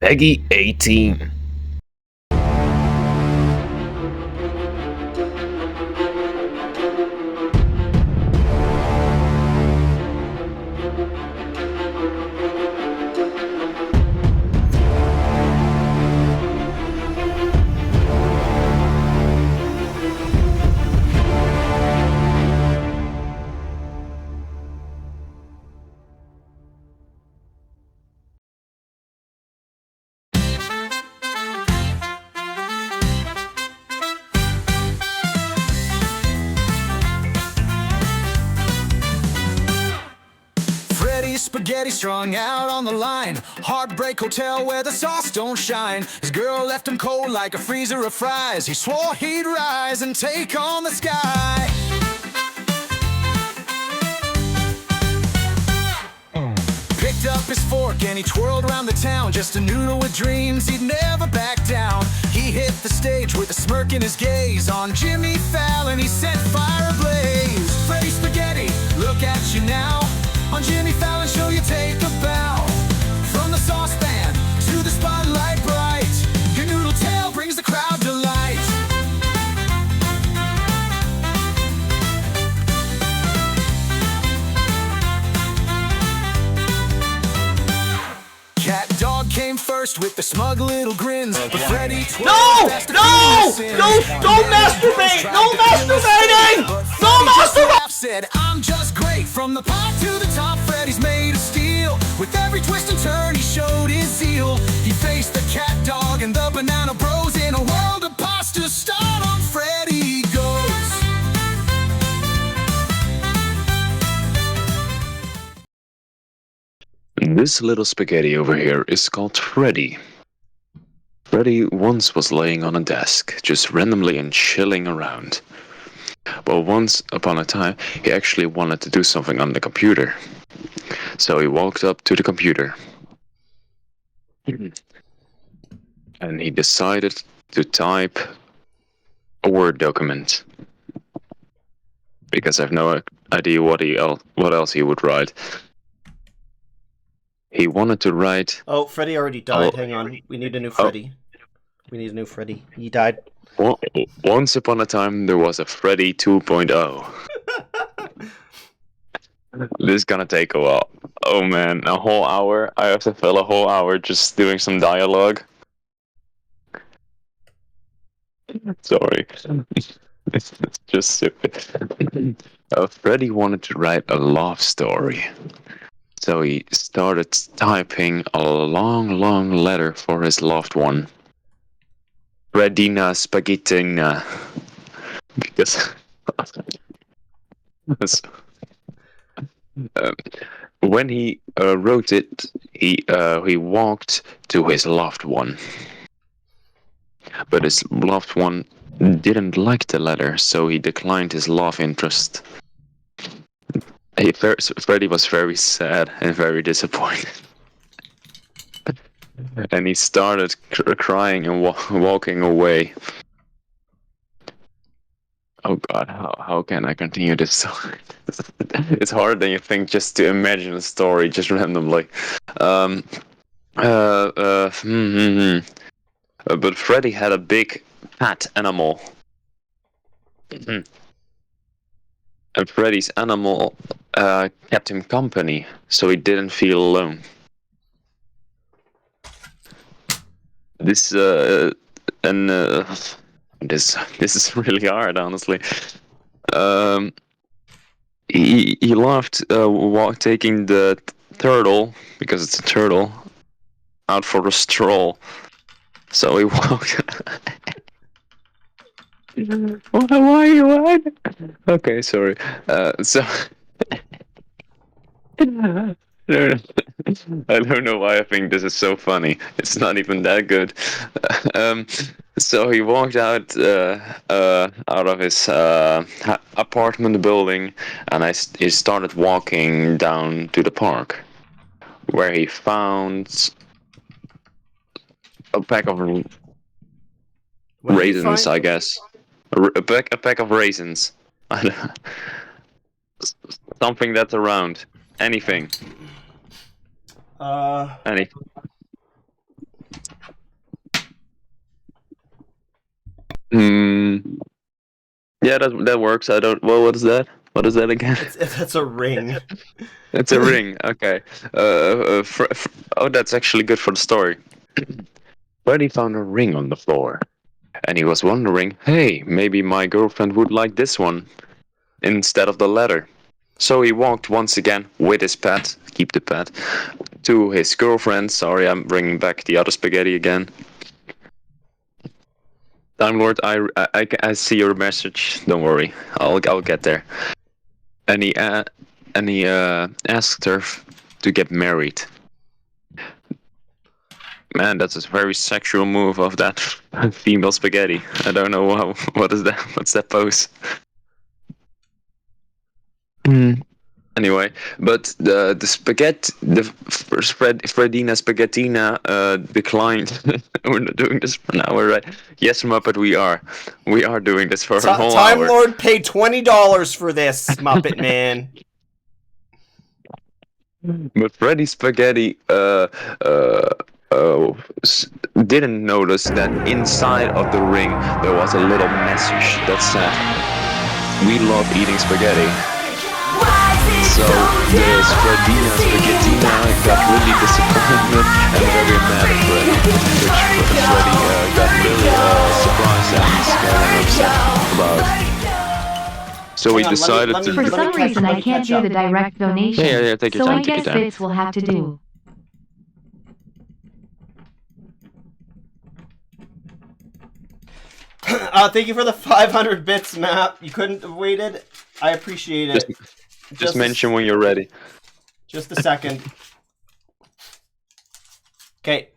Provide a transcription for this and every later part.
Peggy 18. Freddy spaghetti strung out on the line. Heartbreak hotel where the sauce don't shine. His girl left him cold like a freezer of fries. He swore he'd rise and take on the sky. Picked up his fork and he twirled around the town. Just a noodle with dreams, he'd never back down. He hit the stage with a smirk in his gaze. On Jimmy Fallon he set fire ablaze. Freddy Spaghetti, look at you now. On Jimmy Fallon's show you take a bow. From the saucepan to the spotlight bright, your noodle tale brings the crowd delight. Cat dog came first with the smug little grins, but Freddy No! Don't masturbate! No masturbating! No masturbating! Said, I'm just great. From the pot to the top, Freddy's made of steel. With every twist and turn, he showed his zeal. He faced the cat dog and the banana bros. In a world of pasta, start on Freddy goes. This little spaghetti over here is called Freddy. Freddy once was laying on a desk, just randomly and chilling around. But once upon a time, he actually wanted to do something on the computer. So he walked up to the computer. And he decided to type a Word document. Because I have no idea what else he would write. He wanted to write... Oh, Freddy already died. Hang on. We need a new Freddy. We need a new Freddy. He died. Once upon a time, there was a Freddy 2.0. This is gonna take a while. Oh man, a whole hour? I have to fill a whole hour just doing some dialogue. Sorry. It's just stupid. Freddy wanted to write a love story. So he started typing a long letter for his loved one. Fredina Spaghettina. Because when he wrote it, he walked to his loved one. But his loved one didn't like the letter, so he declined his love interest. Freddy was very sad and very disappointed. And he started crying and walking away. Oh god, how can I continue this story? It's harder than you think just to imagine a story just randomly. But Freddy had a big fat animal. And Freddy's animal kept him company, so he didn't feel alone. This is really hard, honestly. He loved taking the turtle, because it's a turtle, out for a stroll. So he walked. Why? Okay, sorry. So I don't know why I think this is so funny. It's not even that good. So he walked out of his apartment building, and he started walking down to the park, where he found a pack of raisins, I guess. A pack of raisins. Something that's around. Anything. Anything. Hmm. Yeah, that works. I don't. Well, what is that? What is that again? It's a ring. It's a ring. Okay. Oh, that's actually good for the story. Freddy found a ring on the floor, and he was wondering, hey, maybe my girlfriend would like this one instead of the letter. So he walked once again with his pet, keep the pet, to his girlfriend. Sorry, I'm bringing back the other spaghetti again. Time Lord, I see your message. Don't worry, I'll get there. And he asked her to get married. Man, that's a very sexual move of that female spaghetti. I don't know what is that. What's that pose? Mm. Anyway, but the spaghetti, the Fredina Spaghettina declined. We're not doing this for an hour, right? Yes, Muppet, we are doing this for a whole Time hour. Lord paid $20 for this, Muppet Man. But Freddy Spaghetti uh, didn't notice that inside of the ring there was a little message that said, "We love eating spaghetti." So the Fredina Spaghettina got really disappointed and very mad at Freddy, which Freddy got really surprised and scared and upset about. So we decided to. For some reason, I can't do the direct donation. Yeah, take your so time, I take your guess time. bits will have to do. Thank you for the 500 bits, Map. You couldn't have waited. I appreciate it. Just mention when you're ready. Just a second. Okay.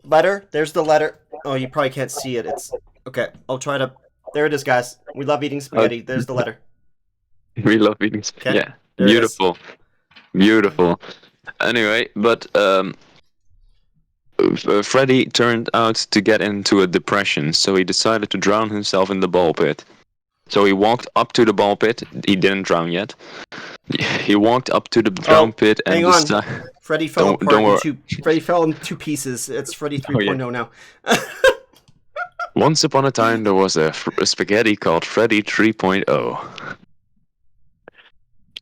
Letter. There's the letter. Oh, you probably can't see it. It's okay. I'll try to. There it is, guys. We love eating spaghetti. There's the letter. We love eating spaghetti. Okay. Yeah, There it is. beautiful. Anyway, but Freddy turned out to get into a depression, so he decided to drown himself in the ball pit. So he walked up to the ball pit. He didn't drown yet. He walked up to the drown pit and hang on. decided. Freddy fell Don't apart worry. in two. Freddy fell in two pieces. It's Freddy 3.0 now. Once upon a time, there was a spaghetti called Freddy 3.0.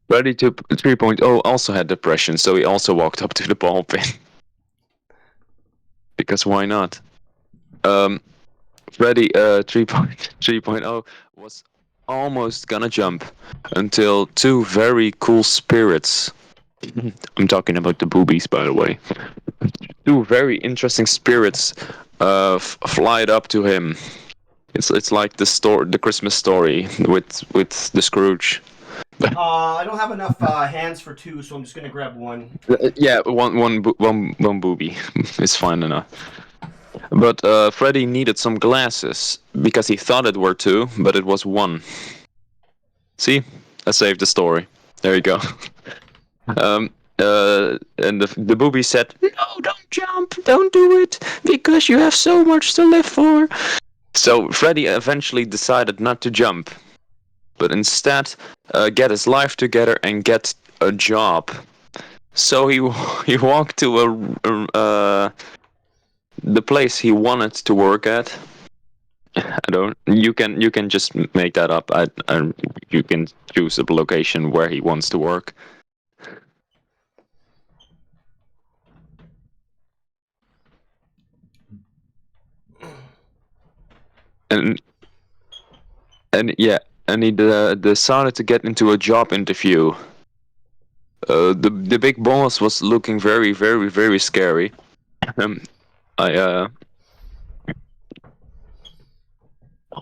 Freddy 3.0 also had depression, so he also walked up to the ball pit. Because why not? Freddy 3.0 was almost gonna jump until two very cool spirits. I'm talking about the boobies, by the way. Two very interesting spirits flied up to him. It's like the Christmas story with the Scrooge. I don't have enough hands for two, so I'm just gonna grab one. Yeah, one booby is fine enough. But Freddy needed some glasses because he thought it were two, but it was one. See, I saved the story. There you go. And the booby said, "No, don't jump, don't do it, because you have so much to live for." So Freddy eventually decided not to jump, but instead get his life together and get a job. So he walked to the place he wanted to work at. I don't. You can just make that up. You can choose a location where he wants to work. And yeah, and he decided to get into a job interview. The big boss was looking very, very, very scary.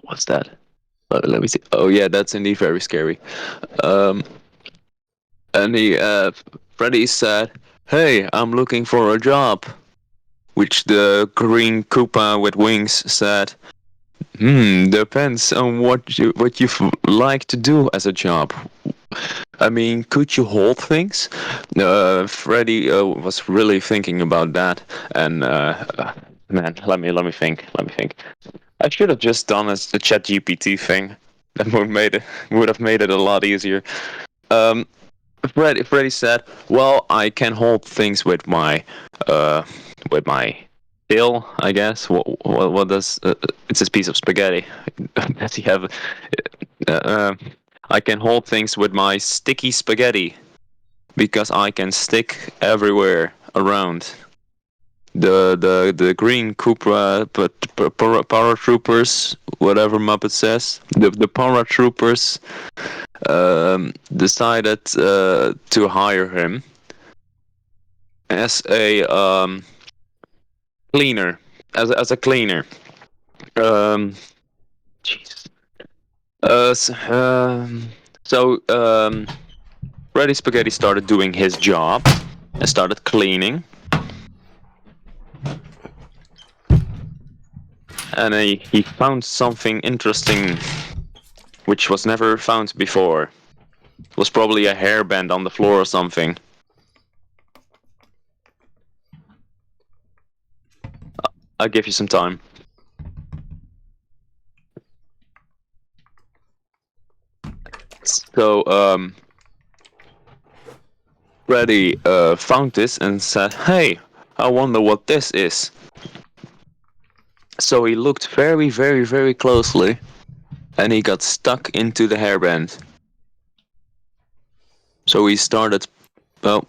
What's that? Let me see. Oh yeah, that's indeed very scary. And Freddy said, "Hey, I'm looking for a job." Which the green Koopa with wings said, depends on what you like to do as a job. I mean, could you hold things? Freddy was really thinking about that, and man, let me think. I should have just done a ChatGPT thing. That would have made it a lot easier. Freddy said, "Well, I can hold things with my still, I guess. What does it's a piece of spaghetti. Does he have? Uh, I can hold things with my sticky spaghetti because I can stick everywhere around. The green Cupra paratroopers, whatever Muppet says, the paratroopers decided to hire him as a cleaner, as a cleaner. Um, Jesus. Uh, s- um, so Freddy Spaghetti started doing his job and started cleaning, and he found something interesting which was never found before. It was probably a hairband on the floor or something. I'll give you some time. So, Freddy found this and said, "Hey, I wonder what this is." So he looked very, very, very closely, and he got stuck into the hairband. So he started. Well,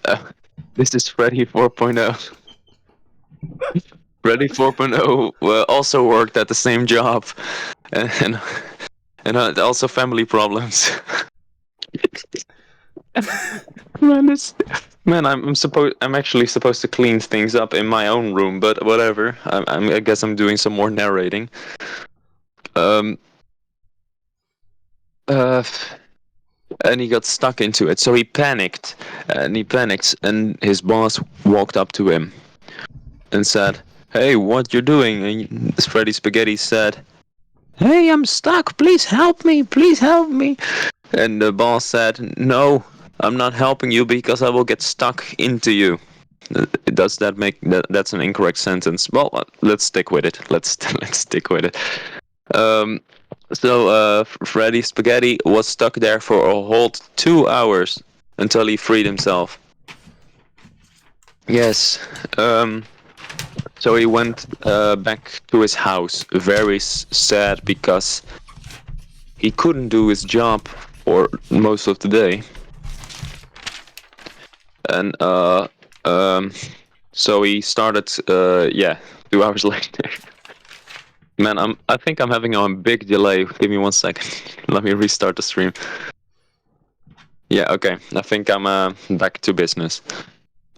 uh, this is Freddy 4.0. Freddy 4.0 also worked at the same job, and also family problems. Man, I'm actually supposed to clean things up in my own room, but whatever. I guess I'm doing some more narrating. Um. Uh. And he got stuck into it, so he panicked, and his boss walked up to him and said, "Hey, what you doing?" And Freddy Spaghetti said, "Hey, I'm stuck. Please help me. Please help me." And the boss said, "No, I'm not helping you because I will get stuck into you." Does that make that's an incorrect sentence? Well, let's stick with it. Let's stick with it. Um, so Freddy Spaghetti was stuck there for a whole 2 hours until he freed himself. Yes. So he went back to his house, very sad because he couldn't do his job for most of the day, and so he started. 2 hours later. Man, I think I'm having a big delay. Give me 1 second. Let me restart the stream. Yeah, okay. I think I'm back to business.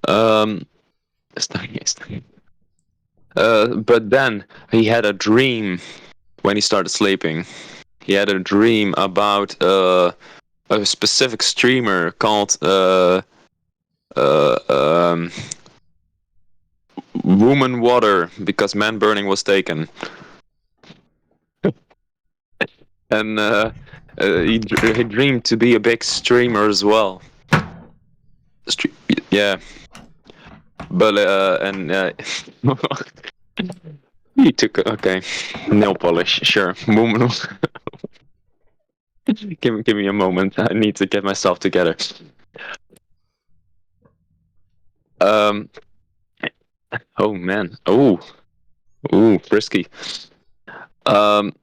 Um, but then he had a dream when he started sleeping. He had a dream about a specific streamer called uh, um, Woman Water because Man Burning was taken. And he dreamed to be a big streamer as well. Yeah, but he took okay nail polish. Sure, woman. Give me a moment. I need to get myself together. Um. Oh man. Oh. Ooh. Frisky. Um.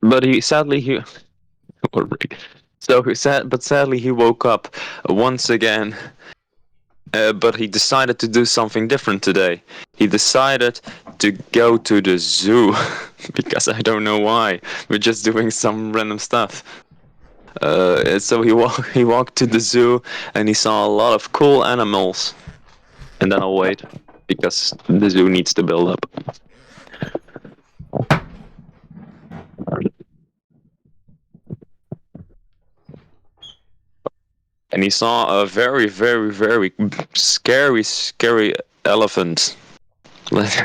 But he so sadly he woke up once again. But he decided to do something different today. He decided to go to the zoo because I don't know why. We're just doing some random stuff. So he walked to the zoo and he saw a lot of cool animals. And then I'll wait because the zoo needs to build up. And he saw a very, very, very scary elephant. I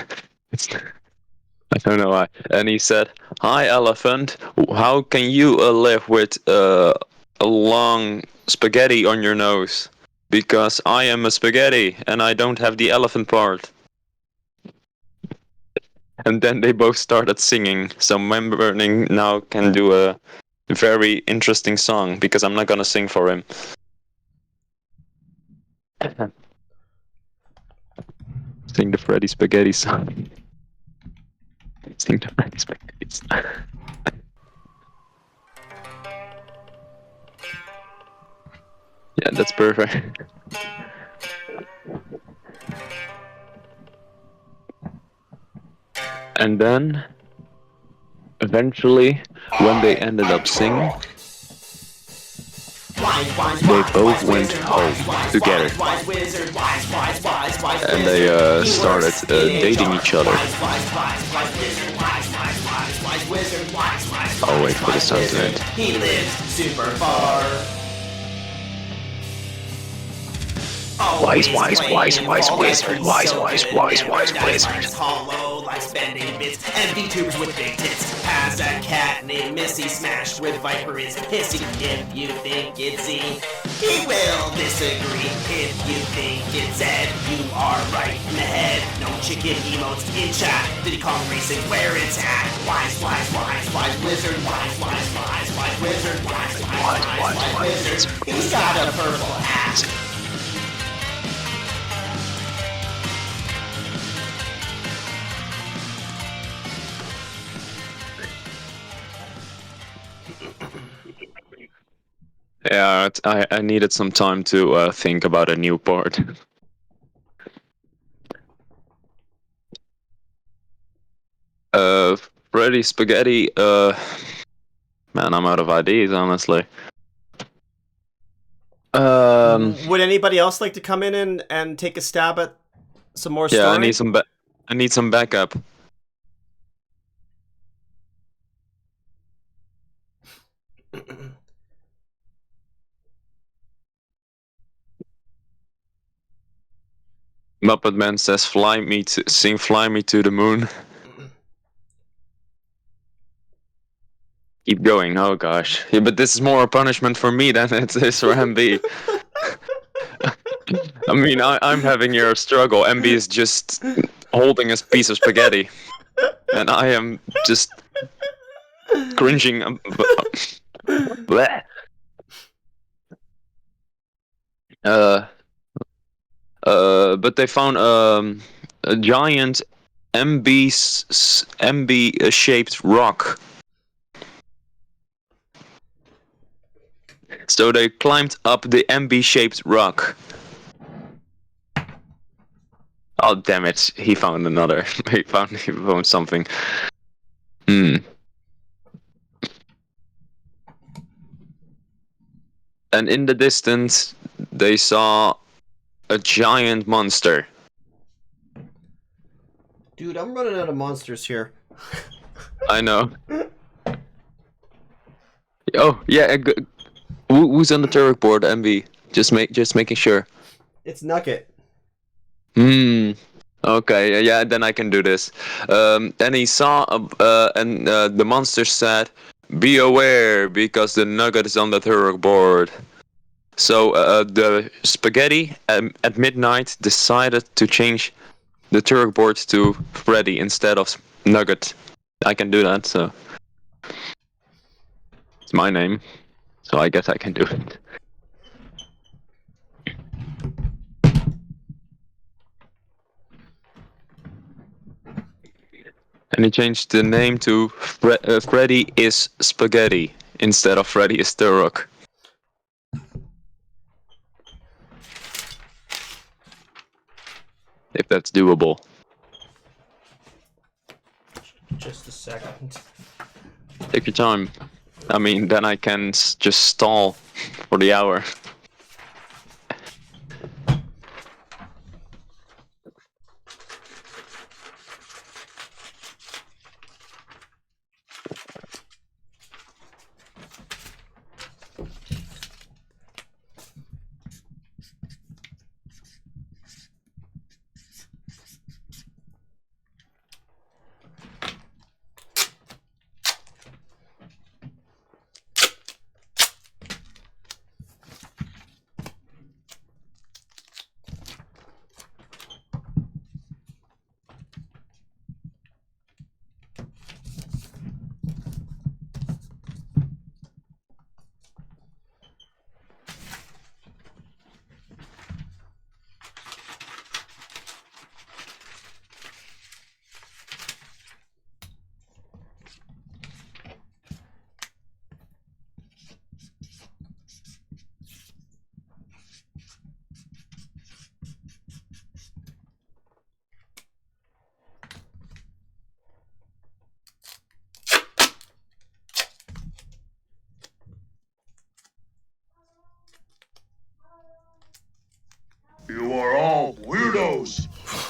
don't know why. And he said, "Hi, elephant. How can you live with a long spaghetti on your nose? Because I am a spaghetti and I don't have the elephant part." And then they both started singing. So Burning now can do a very interesting song because I'm not gonna sing for him. Sing the Freddy Spaghetti song. Sing the Freddy Spaghetti song. Yeah, that's perfect. And then, eventually, when they ended up singing, they both went home together. And they started dating each other. I'll wait for the sound to end. He lives super far. Wise wizard. Hollow like spending bits. And VTubers with big tits. Has a cat named Missy smashed with Viper is pissy. If you think it's Z, he will disagree. If you think it's Ed, you are right in the head. No chicken emotes in chat. Did he call racing where it's at? Wise wizard. Wise wizard. He's got a purple hat. Yeah, I needed some time to think about a new part. Freddy Spaghetti, man, I'm out of ideas, honestly. Would anybody else like to come in and take a stab at some more story? Yeah, I need some backup. Muppet Man says, fly me to the moon." Keep going. Oh gosh. Yeah, but this is more a punishment for me than it is for MB. I mean, I'm having your struggle. MB is just holding a piece of spaghetti, and I am just cringing. Bleh. But they found a giant MB shaped rock. So they climbed up the MB shaped rock. Oh damn it! He found another. he found something. And in the distance, they saw a giant monster. Dude, I'm running out of monsters here. I know. Oh yeah, who's on the turret board? MV. Just making sure. It's Nugget. Okay, yeah, then I can do this. And he saw, and the monster said, "Be aware, because the nugget is on the turret board." So the spaghetti at midnight decided to change the turret board to Freddy instead of Nugget. I can do that, so it's my name. So I guess I can do it. And he changed the name to Freddy is Spaghetti instead of Freddy is the Rock. If that's doable. Just a second. Take your time. I mean, then I can just stall for the hour.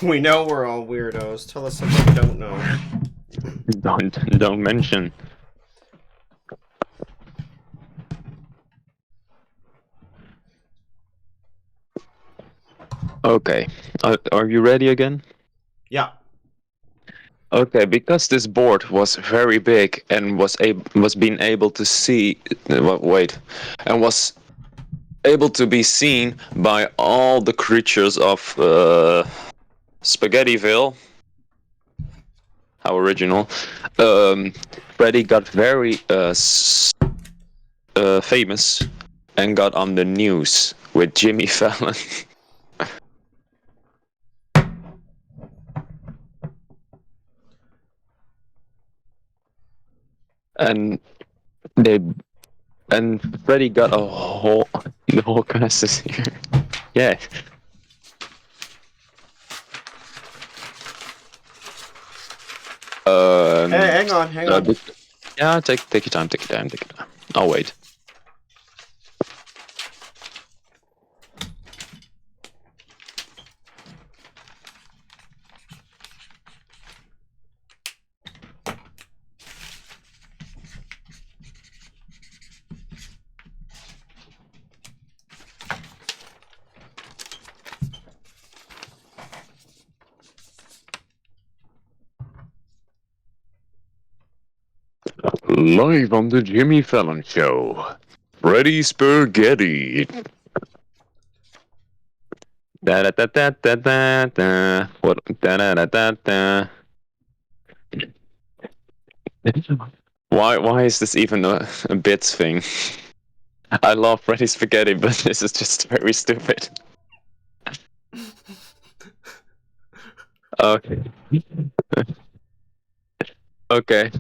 We know we're all weirdos. Tell us something we don't know. Don't mention. Okay, are you ready again? Yeah. Okay, because this board was very big and was being able to see. Wait, and was able to be seen by all the creatures of Spaghettiville. How original. Freddy got very famous and got on the news with Jimmy Fallon. and they and Freddy got a whole the whole cast is here. Yeah. Hey, hang on. Yeah, take your time. I'll wait. Live on the Jimmy Fallon Show, Freddy Spaghetti. Da da da da da da da. What? Da da da da da. Why is this even a bits thing? I love Freddy Spaghetti, but this is just very stupid. Okay. Okay.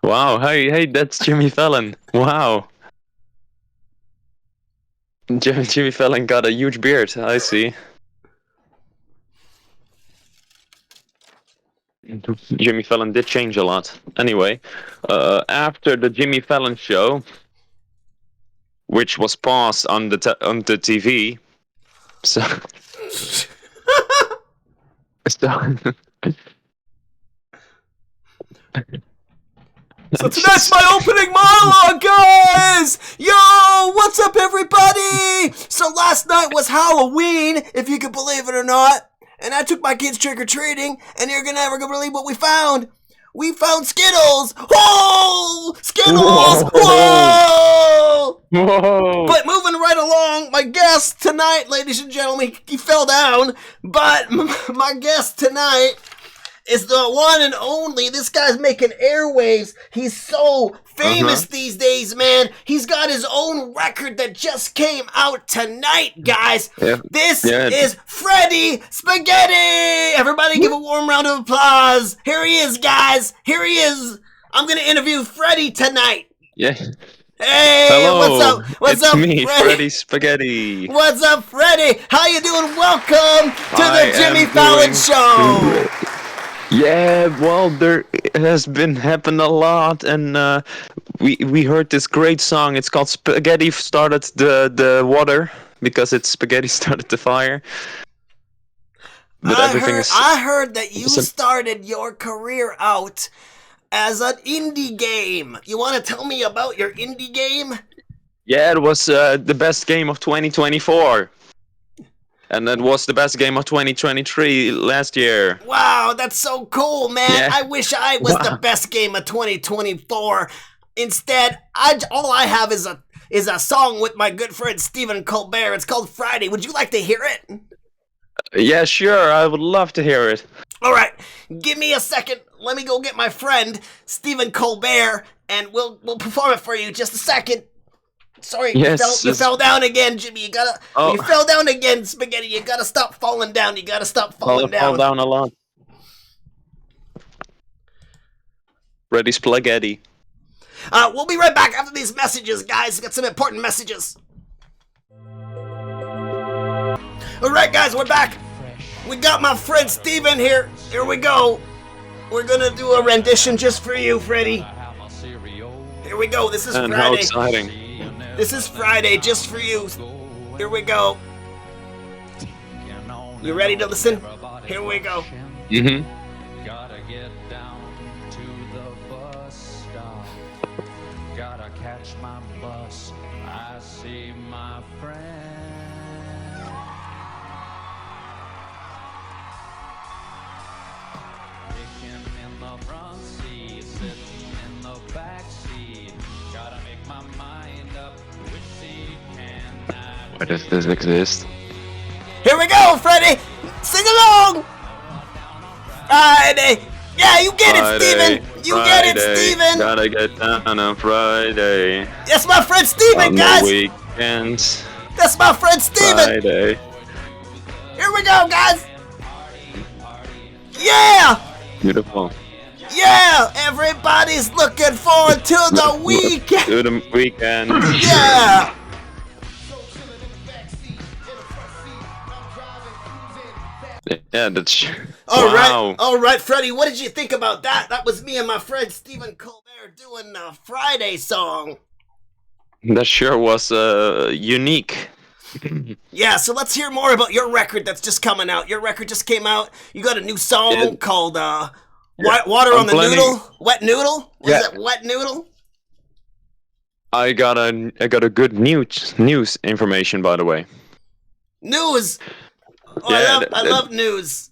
Wow. Hey, that's Jimmy Fallon. Wow. Jimmy Fallon got a huge beard. I see. Jimmy Fallon did change a lot. Anyway, after the Jimmy Fallon show, which was paused on the TV, so So tonight's my opening monologue, guys! Yo, what's up, everybody? So last night was Halloween, if you can believe it or not. And I took my kids trick-or-treating, and you're never gonna believe what we found. We found Skittles! Oh! Skittles! Whoa! Whoa! But moving right along, my guest tonight, ladies and gentlemen, he fell down, but my guest tonight is the one and only. This guy's making airwaves. He's so famous these days, man. He's got his own record that just came out tonight, guys. This is Freddy Spaghetti. Everybody give a warm round of applause. Here he is, guys. Here he is. I'm going to interview Freddy tonight. Yeah. Hey, hello. What's up, me, Freddy? Freddy Spaghetti. What's up, Freddy? How you doing? Welcome to the Jimmy Fallon Show. Yeah, well, there has been happened a lot, and we heard this great song. It's called "Spaghetti Started the Water" because it's spaghetti started the fire. But I heard that you started your career out as an indie game. You want to tell me about your indie game? Yeah, it was the best game of 2024. And that was the best game of 2023 last year. Wow, that's so cool, man. Yeah. I wish I was the best game of 2024. Instead, all I have is a song with my good friend Stephen Colbert. It's called Friday. Would you like to hear it? Yeah, sure. I would love to hear it. All right, give me a second. Let me go get my friend Stephen Colbert, and we'll perform it for you. Just a second. Sorry, yes, you fell down again, Jimmy. You fell down again, Spaghetti. You gotta stop falling down. You gotta stop falling down. Fall down a lot. Ready, Spaghetti. We'll be right back after these messages, guys. Got some important messages. All right, guys, we're back. We got my friend Steven here. Here we go. We're gonna do a rendition just for you, Freddy. Here we go. This is And Friday. how exciting. This is Friday just for you. Here we go. You ready to listen? Here we go. Mm-hmm. Gotta get down to the bus stop. Gotta catch my bus. I see my friend. Kicking in the front seat, sitting in the back seat. Gotta make my mind up which seat can I Why does this exist? Here we go, Freddy! Sing along! Friday! Yeah, you get it, Steven! You get it, Steven! Gotta get down on Friday. That's my friend Steven, On guys! the weekends. That's my friend Steven! Friday. Here we go, guys! Yeah! Beautiful. Yeah! Everybody's looking forward to the weekend! To the weekend. Yeah! Yeah, that's. Alright, Wow. alright, Freddy, what did you think about that? That was me and my friend Stephen Colbert doing a Friday song. That sure was unique. Yeah, so let's hear more about your record that's just coming out. Your record just came out. You got a new song Yeah. called Water I'm on the planning- Noodle? Wet Noodle? Was Yeah. it Wet Noodle? I got a good news information, by the way. News! Oh, Yeah, I love news.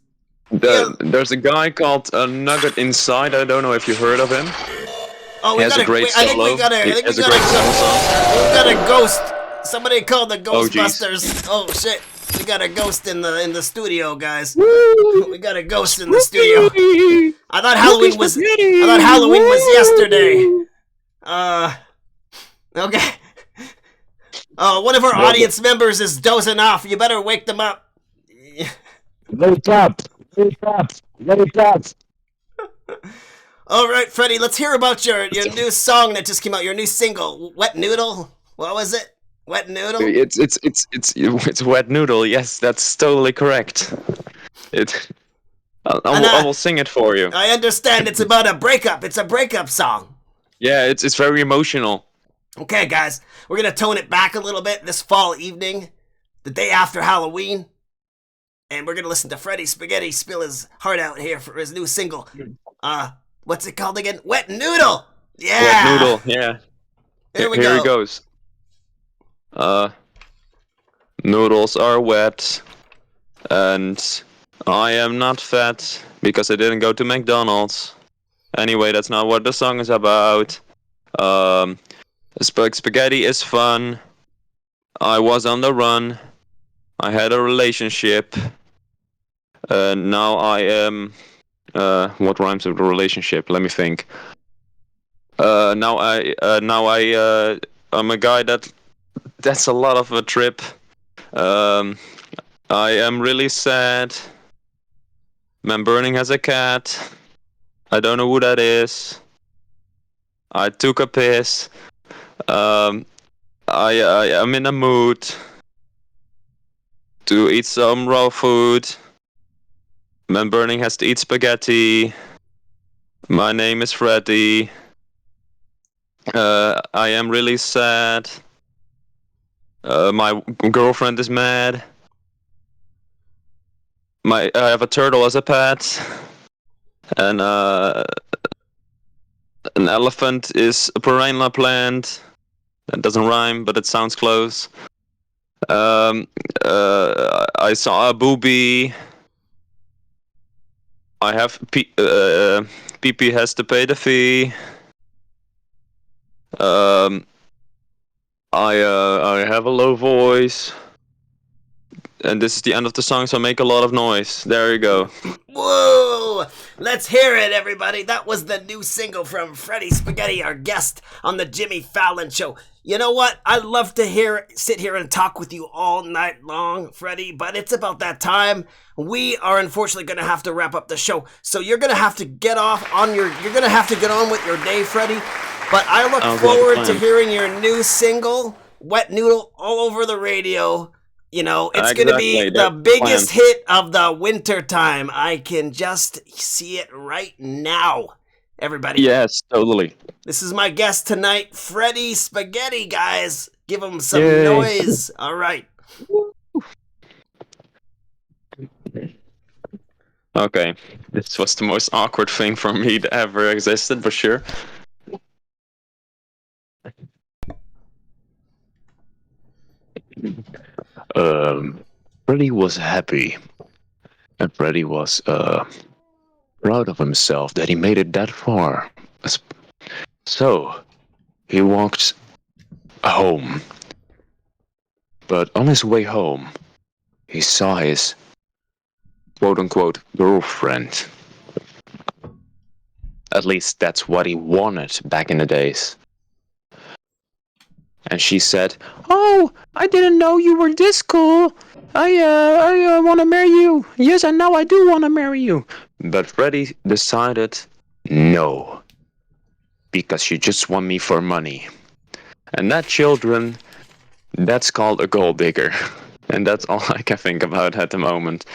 There's a guy called Nugget Inside. I don't know if you heard of him. Oh, He has a great I think we solo. got He a has a great solo song. we got a ghost. Somebody called the Oh, jeez. Ghostbusters. Oh shit. We got a ghost in the studio, guys. We got a ghost in the studio. I thought Halloween was yesterday. Okay. Oh, one of our audience members is dozing off. You better wake them up. Wake up! Wake up! Wake up! All right, Freddy, let's hear about your new song that just came out. Your new single, Wet Noodle. What was it? Wet Noodle. It's wet noodle. Yes, that's totally correct. I will sing it for you. I understand it's about a breakup. It's a breakup song. Yeah, it's very emotional. Okay, guys, we're gonna tone it back a little bit this fall evening, the day after Halloween, and we're gonna listen to Freddy Spaghetti spill his heart out here for his new single. What's it called again? Wet Noodle. Yeah. Wet noodle. Yeah. Here we Here go. it goes. Noodles are wet, and I am not fat because I didn't go to McDonald's. Anyway, that's not what the song is about. Spaghetti is fun. I was on the run. I had a relationship. Now I am. What rhymes with a relationship? Let me think. Now I'm a guy that's a lot of a trip. I am really sad. Man burning as a cat. I don't know who that is. I took a piss. I am in a mood to eat some raw food. Man burning has to eat spaghetti. My name is Freddy. I am really sad. My girlfriend is mad. I have a turtle as a pet. And an elephant is a piranha plant. That doesn't rhyme, but it sounds close. I saw a booby. I have PP has to pay the fee. I have a low voice. And this is the end of the song, so make a lot of noise. There you go. Whoa! Let's hear it, everybody. That was the new single from Freddy Spaghetti, our guest on the Jimmy Fallon Show. You know what? I'd love to sit here and talk with you all night long, Freddy, but it's about that time. We are unfortunately going to have to wrap up the show, so you're going to have to get on with your day, Freddy. But I look forward to hearing your new single, Wet Noodle, all over the radio. You know, it's going to be the biggest hit of the winter time. I can just see it right now, everybody. Yes, totally. This is my guest tonight, Freddy Spaghetti, guys. Give him some Yay. noise. All right. Okay, this was the most awkward thing for me that ever existed, for sure. Freddy was happy, and Freddy was proud of himself that he made it that far. So he walked home, but on his way home, he saw his quote-unquote girlfriend. At least that's what he wanted back in the days. And she said, "Oh, I didn't know you were this cool. I want to marry you. Yes, and now I do want to marry you." But Freddy decided, no, because you just want me for money. And that, children, that's called a gold digger. And that's all I can think about at the moment.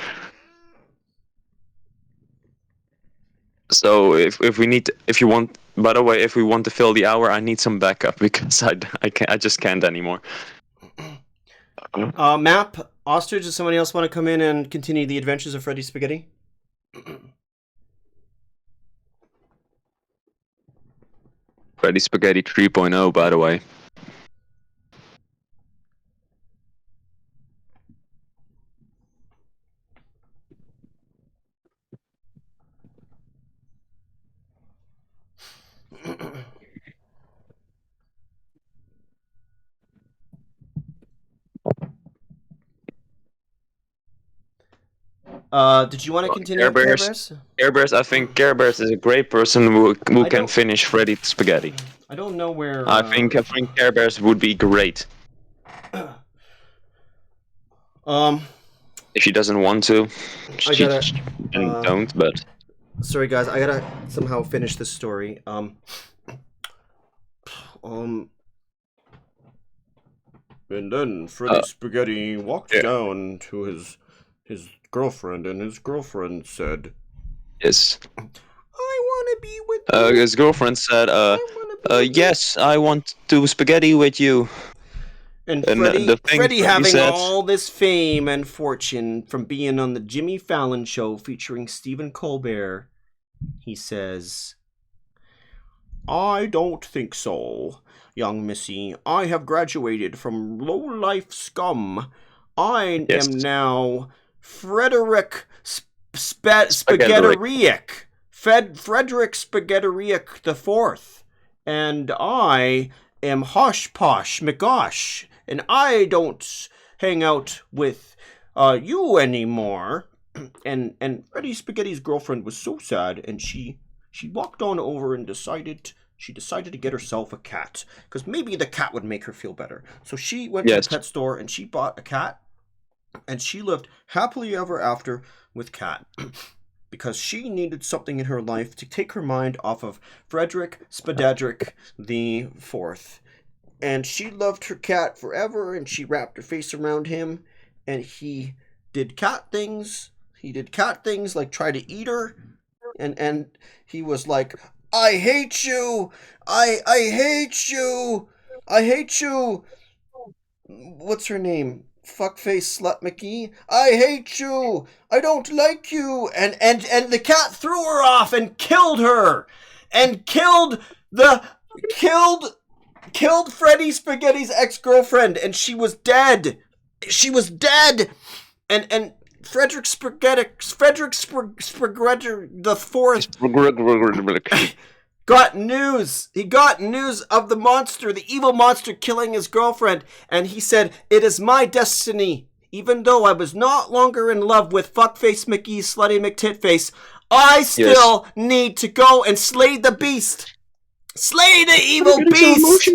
So if we need to, if you want, by the way, if we want to fill the hour, I need some backup because I just can't anymore. Map, Ostrich, does somebody else want to come in and continue the adventures of Freddy Spaghetti? Freddy Spaghetti 3.0, by the way. Did you want to continue, Care Bears? Care Bears, I think Care Bears is a great person who can don't- finish Freddy Spaghetti. I don't know where. I think Care Bears would be great. If she doesn't want to, she don't. But sorry, guys, I gotta somehow finish this story. And then Freddy Spaghetti walked down to his girlfriend, and his girlfriend said, yes. "I want to be with you." His girlfriend said, "Yes, I want to spaghetti with you." And Freddy having all this fame and fortune from being on the Jimmy Fallon show featuring Stephen Colbert, he says, "I don't think so, young missy. I have graduated from low-life scum. I am now Frederick Spaghetteriac. Frederick Spaghetteriac the Fourth. And I am Hosh Posh McGosh. And I don't hang out with you anymore." And Freddy Spaghetti's girlfriend was so sad, and she walked on over and decided to get herself a cat, because maybe the cat would make her feel better. So she went to the pet store and she bought a cat, and she lived happily ever after with Cat. Because she needed something in her life to take her mind off of Frederick Spadadrick the Fourth. And she loved her cat forever, and she wrapped her face around him, and he did cat things. He did cat things like try to eat her, and he was like, "I hate you! I hate you! I hate you!" What's her name? Fuckface Slut McGee. "I hate you! I don't like you!" And the cat threw her off and killed her! And killed Freddy Spaghetti's ex-girlfriend, and she was dead! She was dead! And Frederick Spaghetti the Fourth got news. He got news of the monster, the evil monster killing his girlfriend, and he said, "It is my destiny. Even though I was not longer in love with Fuckface McGee, Slutty McTitface, I still need to go and slay the beast. Slay the evil beast!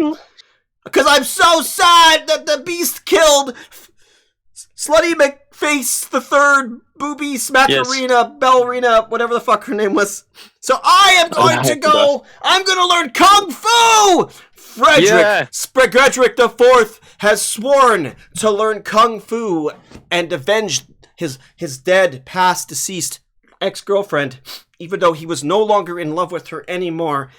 Because I'm so sad that the beast killed Slutty McFace the Third, Booby Smackarina, Ballerina, whatever the fuck her name was. So I am going to go. I'm going to learn Kung Fu! Frederick Spaghetti the Fourth has sworn to learn Kung Fu and avenge his dead, past, deceased ex-girlfriend. Even though he was no longer in love with her anymore,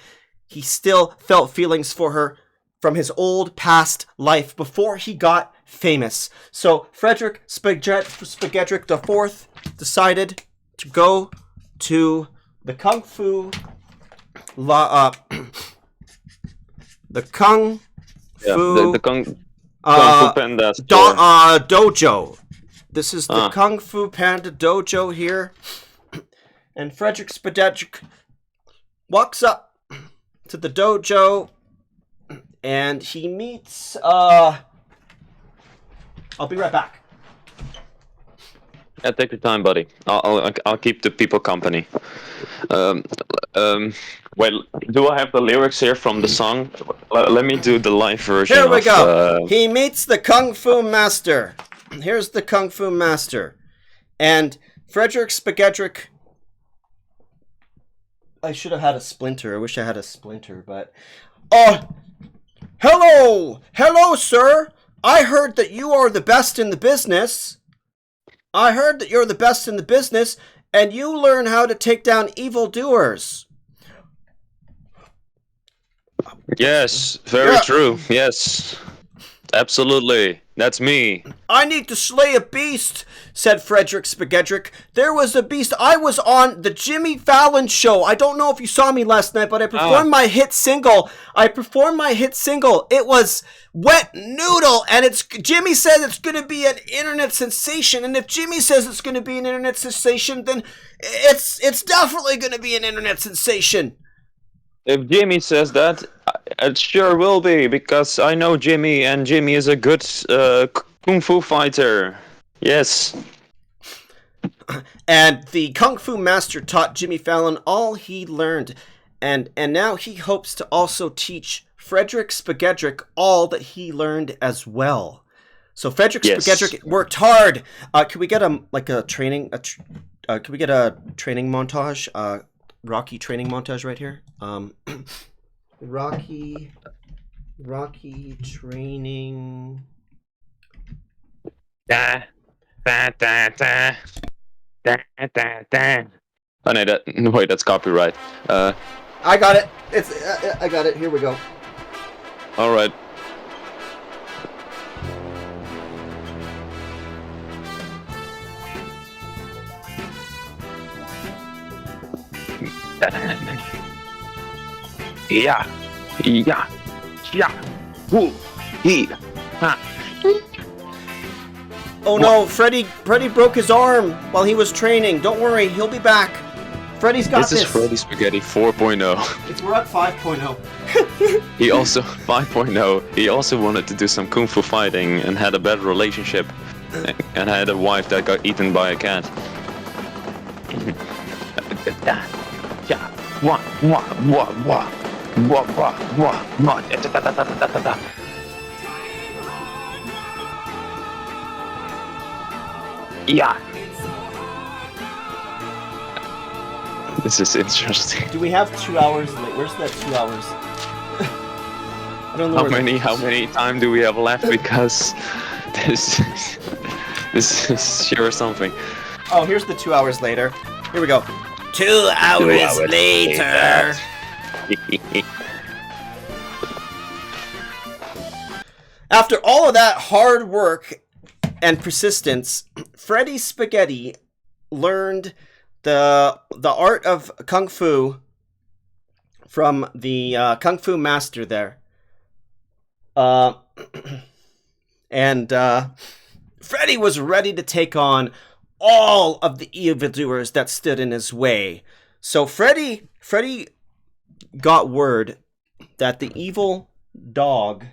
he still felt feelings for her from his old past life before he got famous. So Frederick Spaghetti the Fourth decided to go to the Kung Fu the Kung Fu the Kung Fu Panda store. dojo. This is the Kung Fu Panda dojo here. And Frederick Spadedrick walks up to the dojo and he meets I'll be right back. Yeah, take your time, buddy. I'll keep the people company. Well, do I have the lyrics here from the song? Let me do the live version. Here we go. He meets the Kung Fu Master. Here's the Kung Fu Master. And Frederick Spagedrick. I should have had a splinter. I wish I had a splinter, but... hello! Hello, sir! I heard that you are the best in the business. I heard that you're the best in the business, and you learn how to take down evildoers. Yes, very true. Yes, absolutely. That's me. I need to slay a beast, said Frederick Spagedrick. There was a beast. I was on the Jimmy Fallon show. I don't know if you saw me last night, but I performed my hit single. It was Wet Noodle, and Jimmy says it's going to be an internet sensation. And if Jimmy says it's going to be an internet sensation, then it's definitely going to be an internet sensation. If Jimmy says that, it sure will be, because I know Jimmy, and Jimmy is a good kung fu fighter. Yes. And the Kung Fu Master taught Jimmy Fallon all he learned, and now he hopes to also teach Frederick Spagedrick all that he learned as well. So Frederick Spagedrick worked hard. Can we get a training montage? Rocky training montage right here. Rocky training. Da da da da da da da. Oh no, wait, that's copyright. I got it. I got it. Here we go. All right. Yeah, woo, ha. Oh no, Freddy broke his arm while he was training. Don't worry, he'll be back. Freddy's got this. This is Freddy Spaghetti 4.0. We're at 5.0. He also 5.0. He also wanted to do some kung fu fighting and had a bad relationship, and had a wife that got eaten by a cat. Yeah. This is interesting. Do we have 2 hours late? Where's that 2 hours? I don't know. How many time do we have left? Because this is sure something. Oh, here's the 2 hours later. Here we go. 2 hours later. After all of that hard work and persistence, Freddy Spaghetti learned the art of Kung Fu from the Kung Fu Master there. And Freddy was ready to take on all of the evildoers that stood in his way. So Freddy got word that the evil dog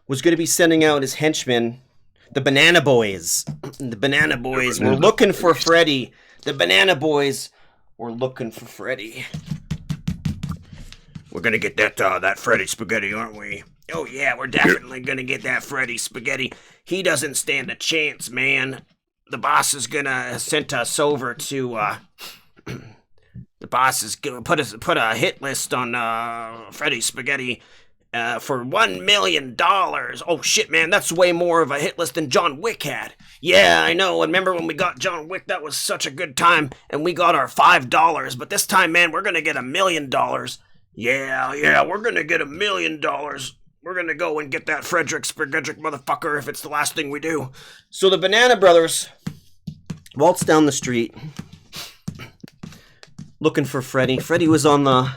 was going to be sending out his henchmen, the Banana Boys. The Banana Boys were looking for Freddy. The Banana Boys were looking for Freddy. We're going to get that Freddy Spaghetti, aren't we? Oh yeah, we're definitely going to get that Freddy Spaghetti. He doesn't stand a chance, man. The boss is gonna send us over to the boss is gonna put a hit list on Freddy Spaghetti for $1 million. Oh shit, man, that's way more of a hit list than John Wick had. Yeah, I know. And remember when we got John Wick? That was such a good time, and we got our $5. But this time, man, we're gonna get $1 million. Yeah, we're gonna get $1 million. We're gonna go and get that Frederick Spagedrick motherfucker if it's the last thing we do. So the Banana Brothers waltz down the street, looking for Freddy. Freddy was on the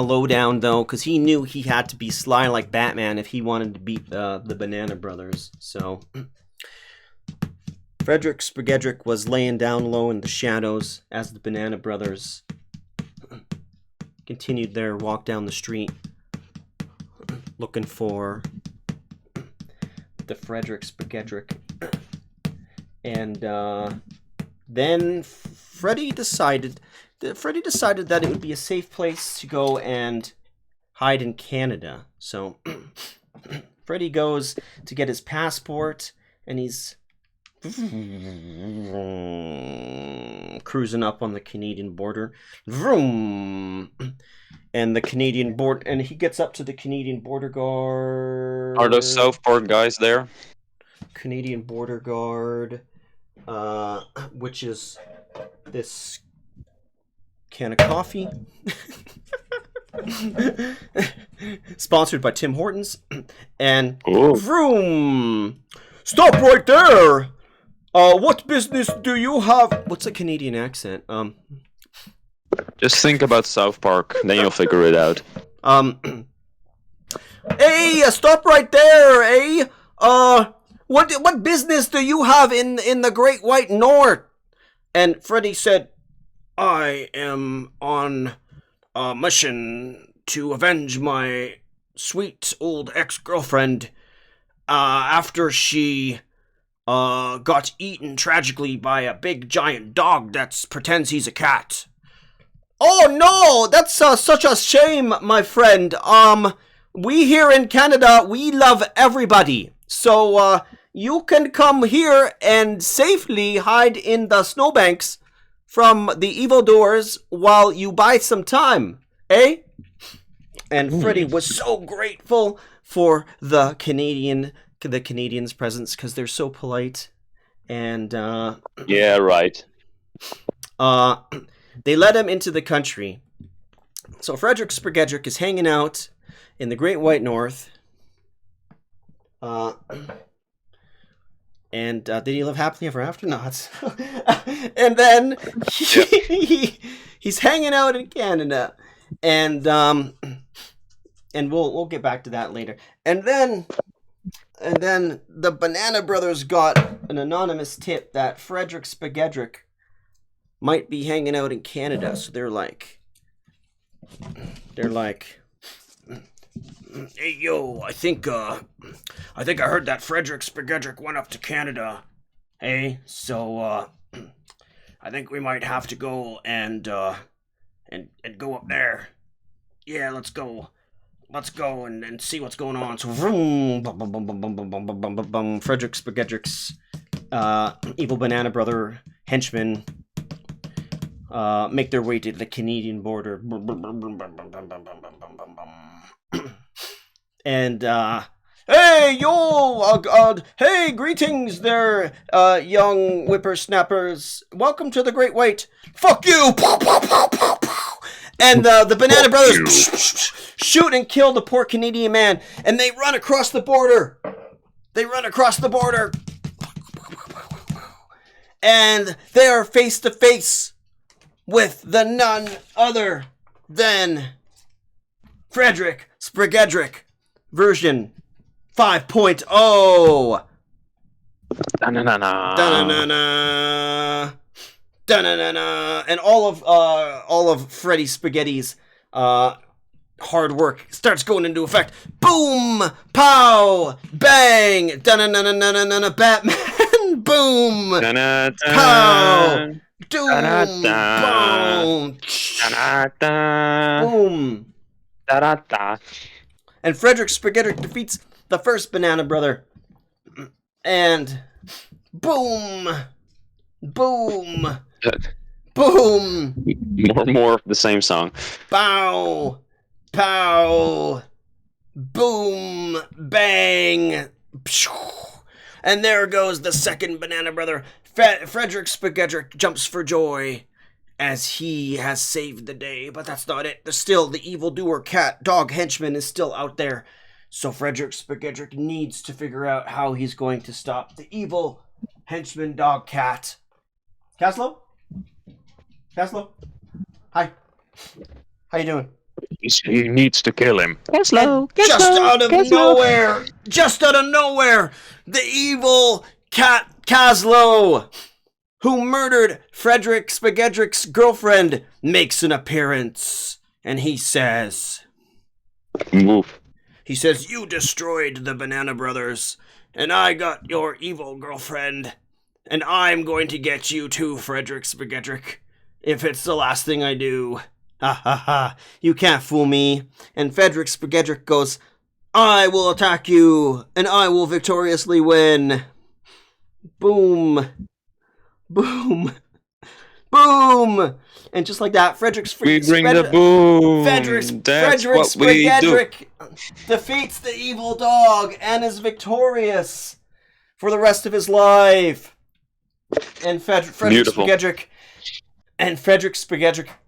lowdown though, because he knew he had to be sly like Batman if he wanted to beat the Banana Brothers. So Frederick Spagedrick was laying down low in the shadows as the Banana Brothers continued their walk down the street, looking for the Frederick Spagedrick. And then Freddy decided that it would be a safe place to go and hide in Canada. So Freddy goes to get his passport, and he's cruising up on the Canadian border. Vroom. And the Canadian border, and he gets up to the Canadian border guard. Are those South Park guys there? Canadian border guard, which is this can of coffee. Sponsored by Tim Hortons. And vroom! Stop right there! What business do you have? What's a Canadian accent? Just think about South Park, then you'll figure it out. Hey, stop right there, eh? What business do you have in the Great White North? And Freddy said, I am on a mission to avenge my sweet old ex-girlfriend after she got eaten tragically by a big giant dog that pretends he's a cat. Oh no, that's such a shame, my friend. We here in Canada, we love everybody. So you can come here and safely hide in the snowbanks from the evildoers while you buy some time, eh? And Freddy was so grateful for the Canadians' presence because they're so polite. And yeah, right. They let him into the country. So Frederick Spagedrick is hanging out in the Great White North. And did he live happily ever after? Not. And then he's hanging out in Canada, and we'll get back to that later. And then the Banana Brothers got an anonymous tip that Frederick Spagedrick might be hanging out in Canada. So they're like, hey yo, I think I heard that Frederick Spagedrick went up to Canada. Hey, so I think we might have to go and go up there. Yeah, let's go and see what's going on. So vroom, bum, bum, bum, bum, bum, bum, bum, bum, bum, bum. Frederick Spagedrick's evil Banana Brother henchmen make their way to the Canadian border. And hey yo, hey, greetings there, young whippersnappers. Welcome to the Great White. Fuck you! And the Banana Brothers shoot and kill the poor Canadian man, and they run across the border. And they are face to face with the none other than Frederick Spagedrick version 5.0. Da-na-na-na. Da-na-na-na. Da-na-na-na. And all of Freddy Spaghetti's hard work starts going into effect. Boom! Pow! Bang! Da-na-na-na-na-na-na. Batman! Boom! Pow! Doom! Boom! Boom! And Frederick Spagedrick defeats the first Banana Brother. And boom! Boom! Boom! More of the same song. Bow! Pow! Boom! Bang! And there goes the second Banana Brother. Frederick Spagedrick jumps for joy as he has saved the day. But that's not it. Still, the evildoer cat dog henchman is still out there. So Frederick Spagedrick needs to figure out how he's going to stop the evil henchman dog cat. Caslow? Caslow? Hi. How you doing? He needs to kill him. Just out of nowhere, the evil cat Caslow, who murdered Frederick Spagedrick's girlfriend, makes an appearance. And he says, Move. you destroyed the Banana Brothers, and I got your evil girlfriend, and I'm going to get you too, Frederick Spagedrick, if it's the last thing I do. Ha ha ha, you can't fool me. And Frederick Spagedrick goes, I will attack you, and I will victoriously win. Boom. Boom. Boom! And just like that, Frederick the boom. Frederick Spagedrick defeats the evil dog and is victorious for the rest of his life. And Frederick Spagedrick,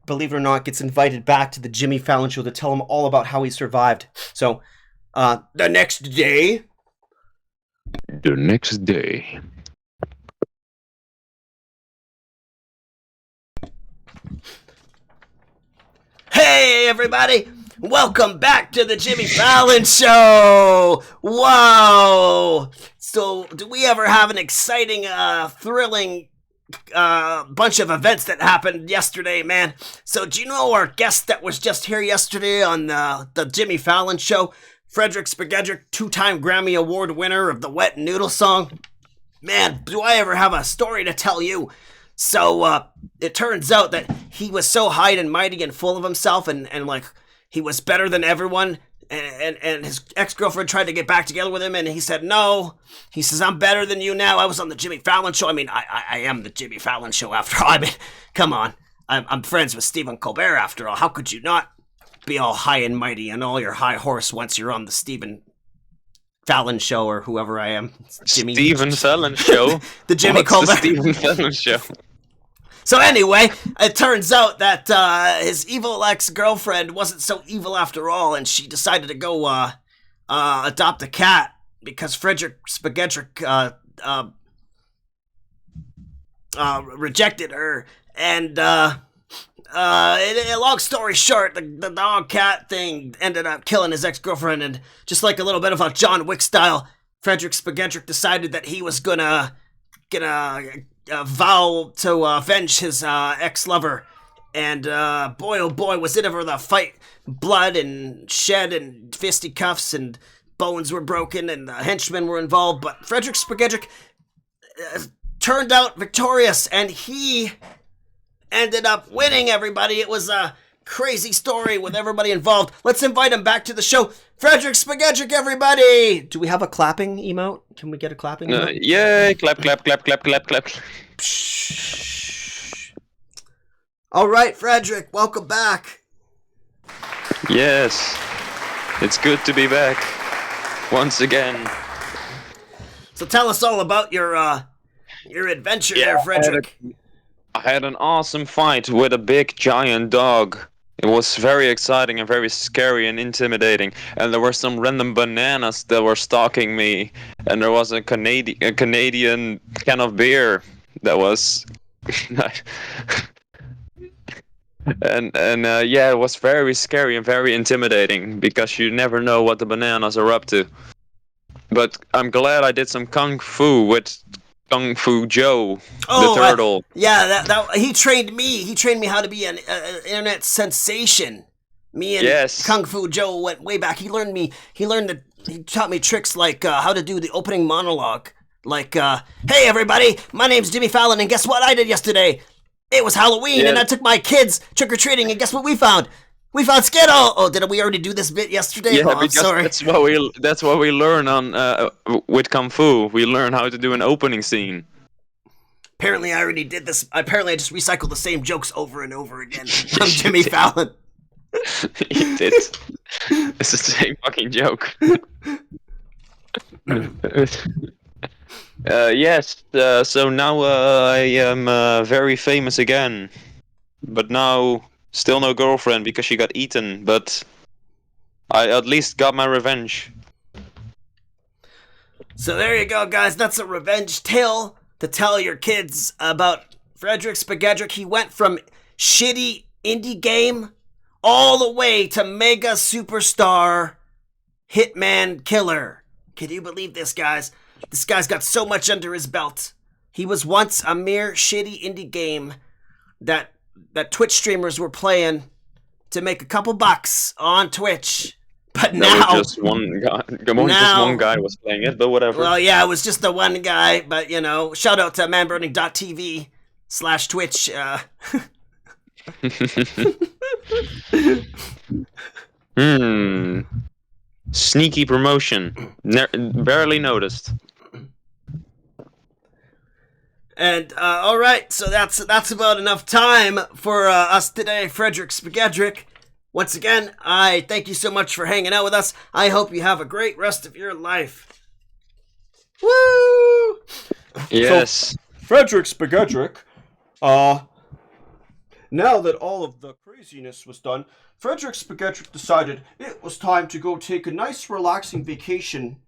believe it or not, gets invited back to the Jimmy Fallon show to tell him all about how he survived. So, the next day. Hey, everybody! Welcome back to the Jimmy Fallon Show! Wow! So, do we ever have an exciting, thrilling bunch of events that happened yesterday, man? So, do you know our guest that was just here yesterday on the Jimmy Fallon Show? Frederick Spagedrick, 2-time Grammy Award winner of the Wet Noodle song? Man, do I ever have a story to tell you? So, it turns out that he was so high and mighty and full of himself and like, he was better than everyone, and his ex-girlfriend tried to get back together with him, and he said no. He says, I'm better than you now. I was on the Jimmy Fallon Show. I mean, I am the Jimmy Fallon Show after all. I mean, come on. I'm friends with Stephen Colbert after all. How could you not be all high and mighty and all your high horse once you're on the Stephen Fallon Show or whoever I am? Stephen Fallon Show? The Jimmy Colbert. The Stephen Fallon Show? So anyway, it turns out that his evil ex-girlfriend wasn't so evil after all, and she decided to go adopt a cat because Frederick Spagedrick rejected her. And long story short, the dog-cat thing ended up killing his ex-girlfriend, and just like a little bit of a John Wick style, Frederick Spagedrick decided that he was gonna vow to avenge his ex-lover, and boy oh boy was it ever the fight. Blood and shed and fisticuffs and bones were broken and the henchmen were involved, but Frederick Spagedrick turned out victorious and he ended up winning, everybody. It was a crazy story with everybody involved. Let's invite him back to the show. Frederick Spagedrick, everybody! Do we have a clapping emote? Can we get a clapping emote? Yay! Clap, clap, clap, clap, clap, clap. All right, Frederick, welcome back. Yes. It's good to be back. Once again. So tell us all about your adventure there, Frederick. I had an awesome fight with a big giant dog. It was very exciting and very scary and intimidating. And there were some random bananas that were stalking me. And there was a Canadian can of beer that was... and yeah, it was very scary and very intimidating because you never know what the bananas are up to. But I'm glad I did some kung fu with Kung Fu Joe, the turtle. That he trained me. He trained me how to be an internet sensation. Me and Kung Fu Joe went way back. He taught me tricks like how to do the opening monologue. Like, hey everybody, my name's Jimmy Fallon, and guess what I did yesterday? It was Halloween, and I took my kids trick-or-treating, and guess what we found? We found Skittle! Oh, did we already do this bit yesterday? Yeah, I'm sorry. That's what we learn on with Kung Fu. We learn how to do an opening scene. Apparently I already did this. Apparently I just recycled the same jokes over and over again from Jimmy Fallon. You did. It's the same fucking joke. Yes, so now I am very famous again. But now... still no girlfriend because she got eaten, but I at least got my revenge. So there you go, guys. That's a revenge tale to tell your kids about Frederick Spagedrick. He went from shitty indie game all the way to mega superstar hitman killer. Can you believe this, guys? This guy's got so much under his belt. He was once a mere shitty indie game that Twitch streamers were playing to make a couple bucks on Twitch. But now, just one guy. Just one guy was playing it, but whatever. Well, yeah, it was just the one guy. But shout out to manburning.tv/Twitch. Sneaky promotion. Barely noticed. And all right, so that's about enough time for us today, Frederick Spagedrick. Once again, I thank you so much for hanging out with us. I hope you have a great rest of your life. Woo! Yes. So, Frederick Spagedrick, now that all of the craziness was done, Frederick Spagedrick decided it was time to go take a nice relaxing vacation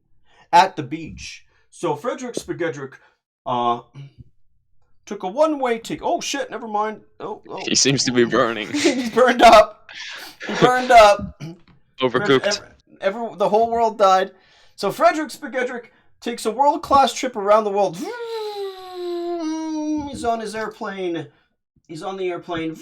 at the beach. So Frederick Spagedrick, took a one-way ticket. Oh shit, never mind. Oh. He seems to be burning. He's burned up. He burned up. Overcooked. The whole world died. So Frederick Spagedrick takes a world-class trip around the world. He's on his airplane. He's on the airplane.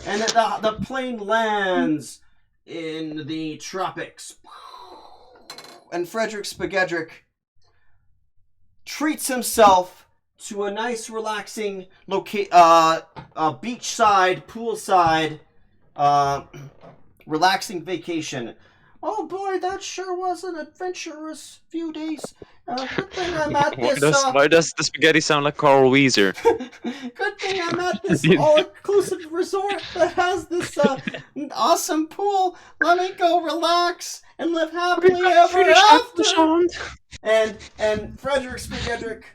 And the plane lands in the tropics. And Frederick Spagedrick treats himself to a nice, relaxing beachside, poolside, relaxing vacation. Oh boy, that sure was an adventurous few days. Good thing I'm at this. Why does the spaghetti sound like Carl Weezer? Good thing I'm at this all-inclusive resort that has this awesome pool. Let me go relax and live happily ever after. And Frederick Spagedrick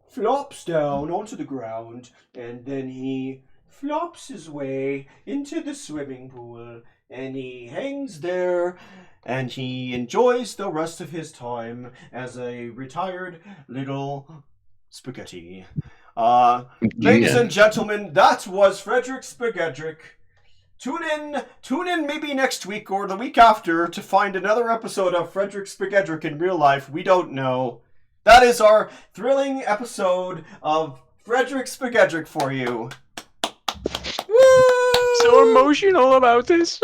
flops down onto the ground, and then he flops his way into the swimming pool, and he hangs there, and he enjoys the rest of his time as a retired little spaghetti. Ladies and gentlemen, that was Frederick Spagedrick. Tune in maybe next week or the week after to find another episode of Frederick Spagedrick in real life. We don't know. That is our thrilling episode of Frederick Spagedrick for you. Woo! So emotional about this.